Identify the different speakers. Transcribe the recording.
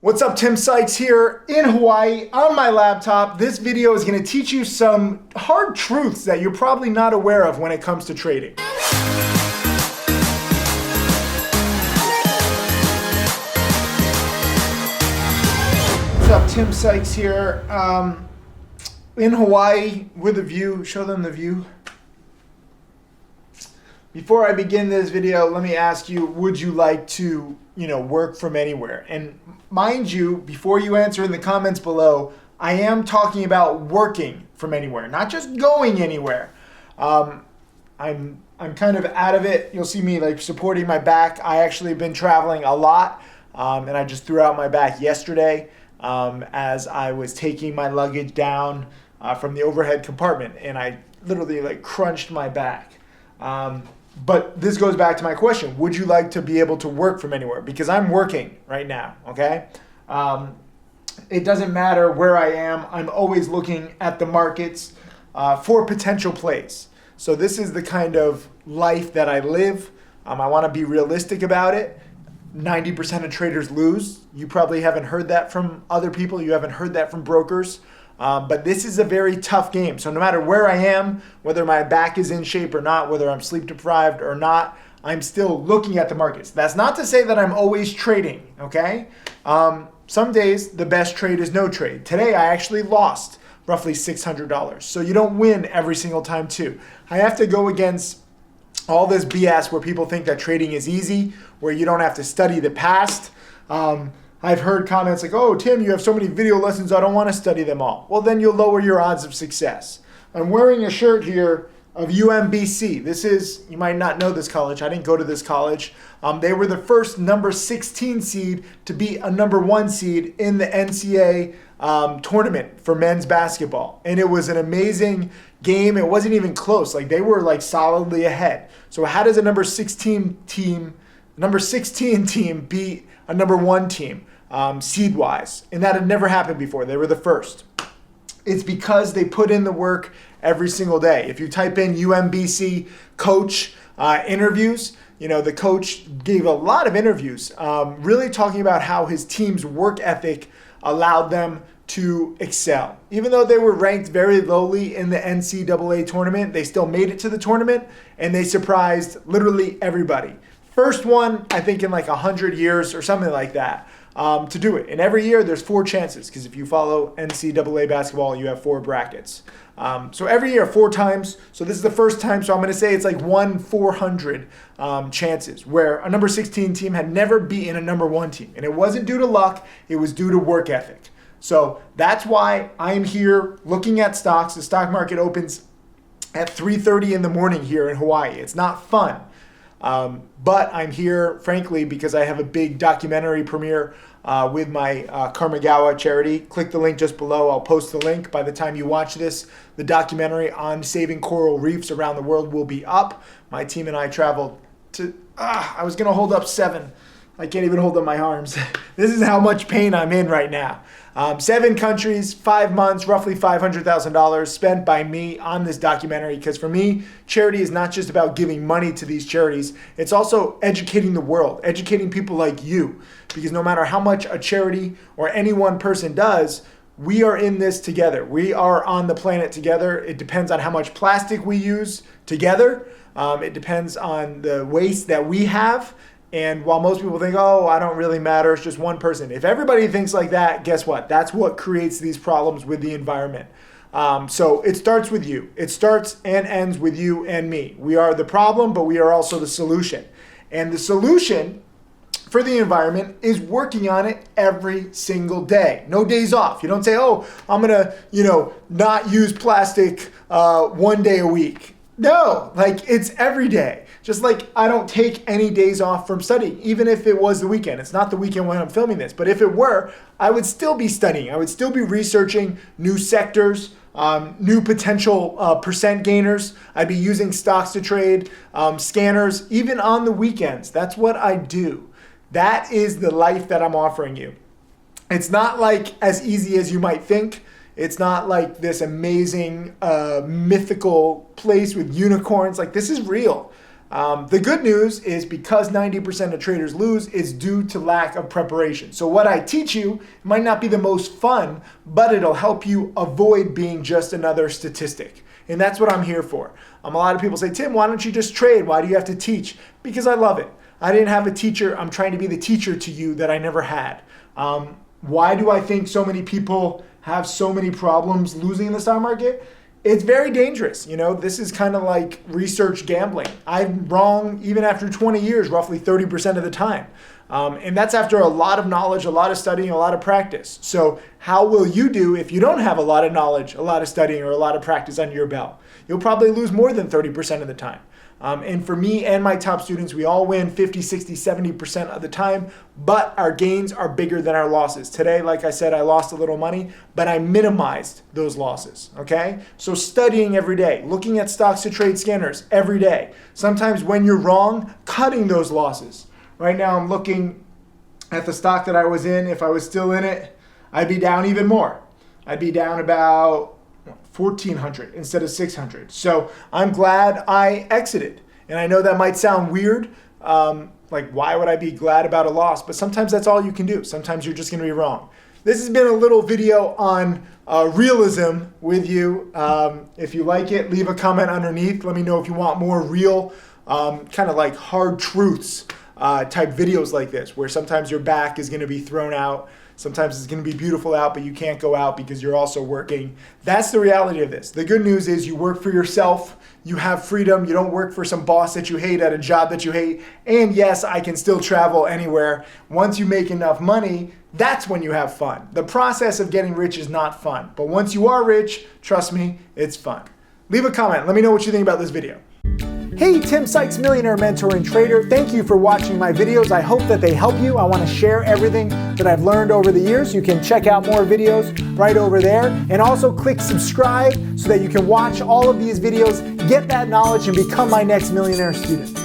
Speaker 1: What's up, Tim Sykes here in Hawaii on my laptop. This video is going to teach you some hard truths that you're probably not aware of when it comes to trading. What's up, Tim Sykes here in Hawaii with a view. Show them the view. Before I begin this video, let me ask you, would you like to, work from anywhere? And mind you, before you answer in the comments below, I am talking about working from anywhere, not just going anywhere. I'm kind of out of it. You'll see me supporting my back. I actually have been traveling a lot, and I just threw out my back yesterday as I was taking my luggage down from the overhead compartment, and I literally crunched my back. But this goes back to my question. Would you like to be able to work from anywhere? Because I'm working right now, okay? It doesn't matter where I am. I'm always looking at the markets for potential plays. So this is the kind of life that I live. I want to be realistic about it. 90% of traders lose. You probably haven't heard that from other people. You haven't heard that from brokers. But this is a very tough game. So no matter where I am, whether my back is in shape or not, whether I'm sleep deprived or not, I'm still looking at the markets. That's not to say that I'm always trading, okay? Some days the best trade is no trade. Today I actually lost roughly $600. So you don't win every single time too. I have to go against all this BS where people think that trading is easy, where you don't have to study the past. I've heard comments like, oh, Tim, you have so many video lessons, I don't want to study them all. Well, then you'll lower your odds of success. I'm wearing a shirt here of UMBC. This is, you might not know this college. I didn't go to this college. They were the first number 16 seed to beat a number 1 seed in the NCAA tournament for men's basketball. And it was an amazing game. It wasn't even close. They were solidly ahead. So how does a number 16 team beat a number 1 team? Seed-wise, and that had never happened before. They were the first. It's because they put in the work every single day. If you type in UMBC coach interviews, the coach gave a lot of interviews really talking about how his team's work ethic allowed them to excel. Even though they were ranked very lowly in the NCAA tournament, they still made it to the tournament, and they surprised literally everybody. First one, I think in 100 years or something like that. To do it. And every year there's 4 chances, because if you follow NCAA basketball, you have 4 brackets. So every year 4 times. So this is the first time. So I'm going to say it's 1/400 chances where a number 16 team had never beaten a number 1 team. And it wasn't due to luck. It was due to work ethic. So that's why I'm here looking at stocks. The stock market opens at 3:30 in the morning here in Hawaii. It's not fun. But I'm here, frankly, because I have a big documentary premiere with my Gala charity. Click the link just below. I'll post the link. By the time you watch this, the documentary on saving coral reefs around the world will be up. My team and I traveled to, I was going to hold up 7. I can't even hold up my arms. This is how much pain I'm in right now. 7 countries, 5 months, roughly $500,000 spent by me on this documentary. Because for me, charity is not just about giving money to these charities. It's also educating the world, educating people like you. Because no matter how much a charity or any one person does, we are in this together. We are on the planet together. It depends on how much plastic we use together. It depends on the waste that we have. And while most people think, oh, I don't really matter, it's just one person. If everybody thinks like that, guess what? That's what creates these problems with the environment. So it starts with you. It starts and ends with you and me. We are the problem, but we are also the solution. And the solution for the environment is working on it every single day. No days off. You don't say, oh, I'm going to, not use plastic 1 day a week. No, it's every day. Just I don't take any days off from studying, even if it was the weekend. It's not the weekend when I'm filming this, but if it were, I would still be studying. I would still be researching new sectors, new potential percent gainers. I'd be using StocksToTrade, scanners, even on the weekends. That's what I do. That is the life that I'm offering you. It's not as easy as you might think. It's not this amazing mythical place with unicorns. This is real. The good news is because 90% of traders lose, it's due to lack of preparation. So what I teach you might not be the most fun, but it'll help you avoid being just another statistic. And that's what I'm here for. A lot of people say, Tim, why don't you just trade? Why do you have to teach? Because I love it. I didn't have a teacher. I'm trying to be the teacher to you that I never had. Why do I think so many people have so many problems losing in the stock market? It's very dangerous. You know, this is kind of like research gambling. I'm wrong even after 20 years, roughly 30% of the time. And that's after a lot of knowledge, a lot of studying, a lot of practice. So how will you do if you don't have a lot of knowledge, a lot of studying, or a lot of practice under your belt? You'll probably lose more than 30% of the time. And for me and my top students, we all win 50, 60, 70% of the time, but our gains are bigger than our losses. Today, like I said, I lost a little money, but I minimized those losses, okay? So studying every day, looking at stocks to trade scanners every day. Sometimes when you're wrong, cutting those losses. Right now, I'm looking at the stock that I was in. If I was still in it, I'd be down even more. I'd be down about 1,400 instead of 600. So I'm glad I exited. And I know that might sound weird. Like, why would I be glad about a loss? But sometimes that's all you can do. Sometimes you're just going to be wrong. This has been a little video on realism with you. If you like it, leave a comment underneath. Let me know if you want more real, kind of like hard truths type videos like this, where sometimes your back is going to be thrown out. Sometimes it's going to be beautiful out, but you can't go out because you're also working. That's the reality of this. The good news is you work for yourself. You have freedom. You don't work for some boss that you hate at a job that you hate. And yes, I can still travel anywhere. Once you make enough money, that's when you have fun. The process of getting rich is not fun. But once you are rich, trust me, it's fun. Leave a comment. Let me know what you think about this video. Hey, Tim Sykes, Millionaire Mentor and Trader. Thank you for watching my videos. I hope that they help you. I want to share everything that I've learned over the years. You can check out more videos right over there. And also click subscribe so that you can watch all of these videos, get that knowledge, and become my next millionaire student.